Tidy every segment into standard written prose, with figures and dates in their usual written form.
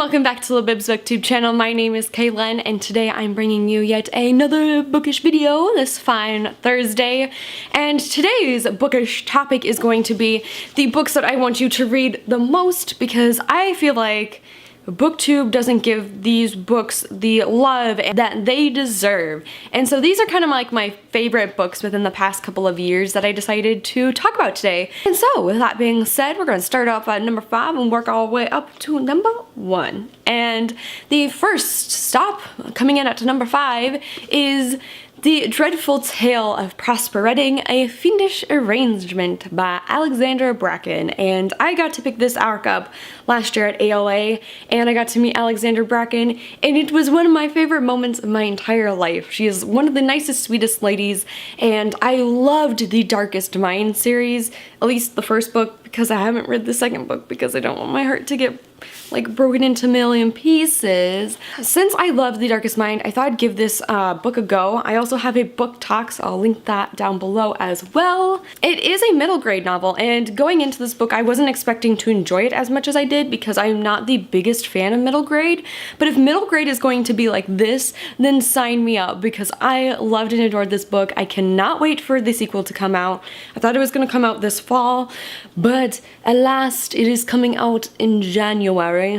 Welcome back to Libib's booktube channel. My name is Kaylin and today I'm bringing you yet another bookish video this fine Thursday. And today's bookish topic is going to be the books that I want you to read the most, because I feel like booktube doesn't give these books the love that they deserve. And so these are kind of like my favorite books within the past couple of years that I decided to talk about today. And so with that being said, we're going to start off at number 5 and work our way up to number 1. And the first stop coming in at number 5 is The Dreadful Tale of Prosper Redding, A Fiendish Arrangement by Alexander Bracken. And I got to pick this arc up last year at ALA, and I got to meet Alexander Bracken, and it was one of my favorite moments of my entire life. She is one of the nicest, sweetest ladies, and I loved the Darkest Mind series, at least the first book, because I haven't read the second book because I don't want my heart to get like broken into a million pieces. Since I love The Darkest Mind, I thought I'd give this book a go. I also have a book talk, so I'll link that down below as well. It is a middle grade novel, and going into this book I wasn't expecting to enjoy it as much as I did because I'm not the biggest fan of middle grade, but if middle grade is going to be like this, then sign me up, because I loved and adored this book. I cannot wait for the sequel to come out. I thought it was going to come out this fall, but alas, it is coming out in January.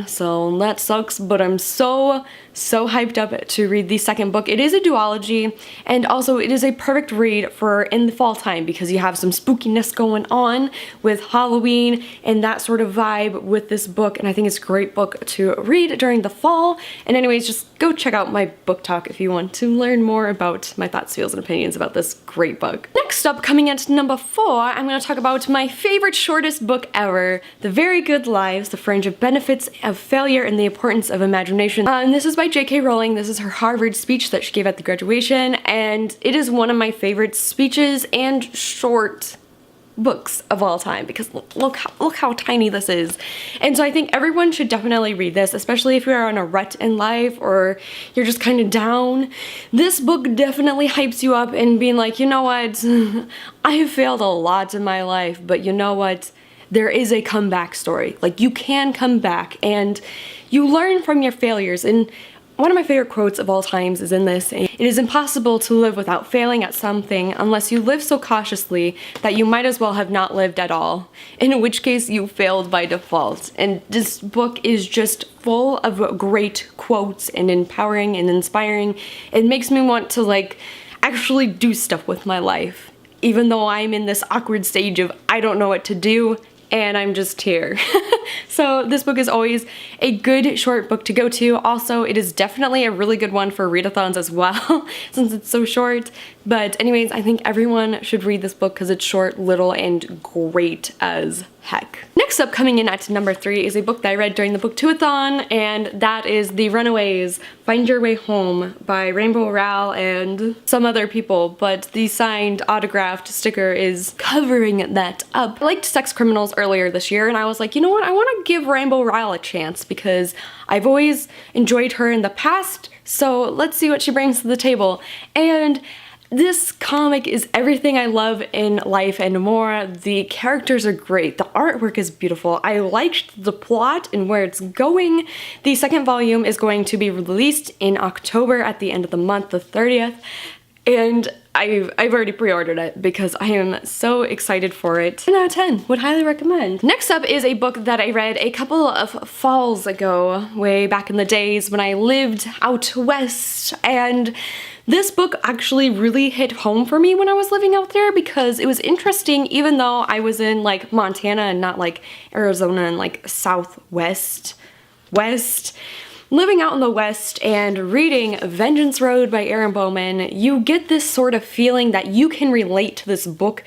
So that sucks, but I'm so hyped up to read the second book. It is a duology, and also it is a perfect read for in the fall time because you have some spookiness going on with Halloween and that sort of vibe with this book, and I think it's a great book to read during the fall. And anyways, just go check out my book talk if you want to learn more about my thoughts, feels, and opinions about this great book. Next up, coming at number 4, I'm going to talk about my favorite shortest book ever, The Very Good Lives, The Fringe of Benefits of Failure and the Importance of Imagination. And this is by J.K. Rowling. This is her Harvard speech that she gave at the graduation, and it is one of my favorite speeches and short books of all time, because look how tiny this is. And so I think everyone should definitely read this, especially if you're on a rut in life or you're just kind of down. This book definitely hypes you up and being like, you know what, I have failed a lot in my life, but you know what, there is a comeback story. Like, you can come back and you learn from your failures. And one of my favorite quotes of all times is in this: "It is impossible to live without failing at something unless you live so cautiously that you might as well have not lived at all, in which case you failed by default." And this book is just full of great quotes and empowering and inspiring. It makes me want to like actually do stuff with my life, even though I'm in this awkward stage of I don't know what to do and I'm just here. So this book is always a good short book to go to. Also, it is definitely a really good one for readathons as well, since it's so short. But anyways, I think everyone should read this book because it's short, little, and great as heck. Next up, coming in at number 3, is a book that I read during the Book-to-a-thon, and that is The Runaways, Find Your Way Home by Rainbow Rowell and some other people, but the signed autographed sticker is covering that up. I liked Sex Criminals earlier this year, and I was like, you know what, I want to give Rainbow Rowell a chance because I've always enjoyed her in the past, so let's see what she brings to the table. And this comic is everything I love in life and more. The characters are great. The artwork is beautiful. I liked the plot and where it's going. The second volume is going to be released in October at the end of the month, the 30th. And I've already pre-ordered it because I am so excited for it. 10 out of 10, would highly recommend. Next up is a book that I read a couple of falls ago, way back in the days when I lived out west, and this book actually really hit home for me when I was living out there because it was interesting. Even though I was in like Montana and not like Arizona and like southwest, living out in the West and reading Avenged Road by Aaron Bowman, you get this sort of feeling that you can relate to this book.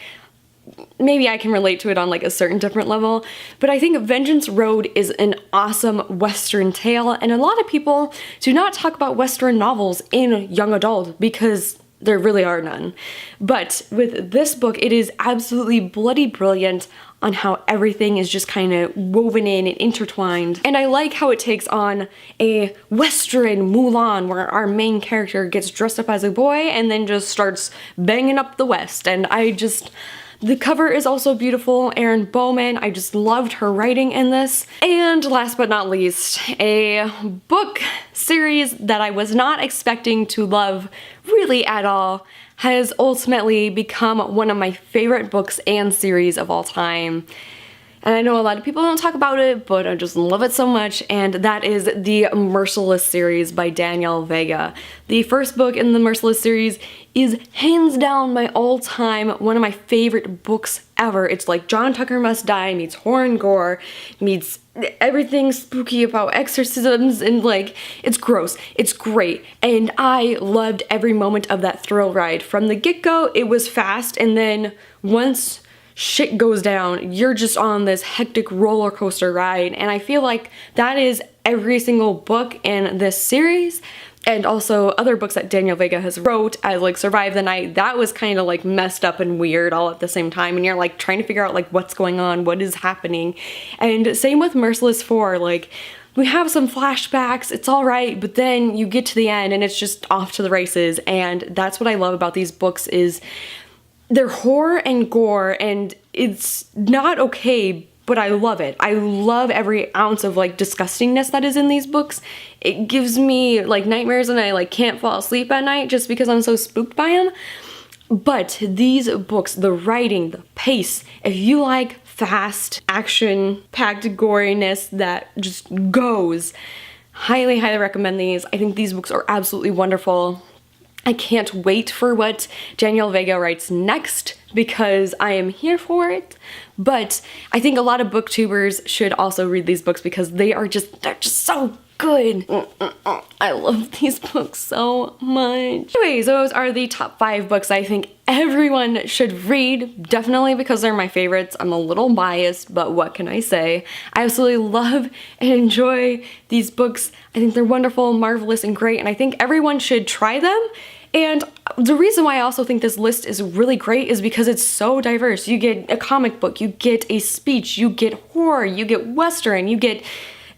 Maybe I can relate to it on like a certain different level, but I think Avenged Road is an awesome Western tale, and a lot of people do not talk about Western novels in young adult because there really are none. But with this book, it is absolutely bloody brilliant on how everything is just kind of woven in and intertwined. And I like how it takes on a Western Mulan where our main character gets dressed up as a boy and then just starts banging up the West. And The cover is also beautiful. Erin Bowman, I just loved her writing in this. And last but not least, a book series that I was not expecting to love really at all has ultimately become one of my favorite books and series of all time. And I know a lot of people don't talk about it, but I just love it so much, and that is the Merciless series by Daniel Vega. The first book in the Merciless series is hands down my all-time, one of my favorite books ever. It's like John Tucker Must Die meets horror and gore, meets everything spooky about exorcisms, and like, it's gross, it's great, and I loved every moment of that thrill ride. From the get-go, it was fast, and then once shit goes down, you're just on this hectic roller coaster ride, and I feel like that is every single book in this series, and also other books that Daniel Vega has wrote, as like Survive the Night. That was kind of like messed up and weird all at the same time, and you're like trying to figure out like what's going on, what is happening. And same with Merciless 4, like we have some flashbacks, it's all right, but then you get to the end and it's just off to the races. And that's what I love about these books, is they're horror and gore, and it's not okay, but I love it. I love every ounce of like disgustingness that is in these books. It gives me like nightmares, and I like can't fall asleep at night just because I'm so spooked by them. But these books, the writing, the pace, if you like fast, action-packed goriness that just goes, highly, highly recommend these. I think these books are absolutely wonderful. I can't wait for what Daniel Vega writes next, because I am here for it. But I think a lot of booktubers should also read these books because they're just so good. I love these books so much. Anyways, those are the top 5 books I think everyone should read, definitely because they're my favorites. I'm a little biased, but what can I say? I absolutely love and enjoy these books. I think they're wonderful, marvelous, and great, and I think everyone should try them. And the reason why I also think this list is really great is because it's so diverse. You get a comic book, you get a speech, you get horror, you get western, you get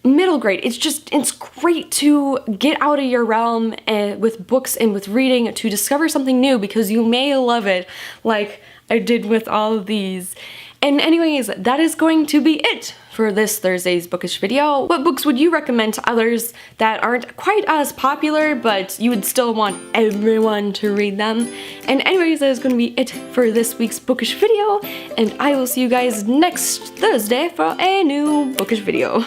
middle grade. It's great to get out of your realm with books and with reading, to discover something new, because you may love it like I did with all of these. And anyways, that is going to be it for this Thursday's bookish video. What books would you recommend to others that aren't quite as popular, but you would still want everyone to read them? And anyways, that is going to be it for this week's bookish video, and I will see you guys next Thursday for a new bookish video.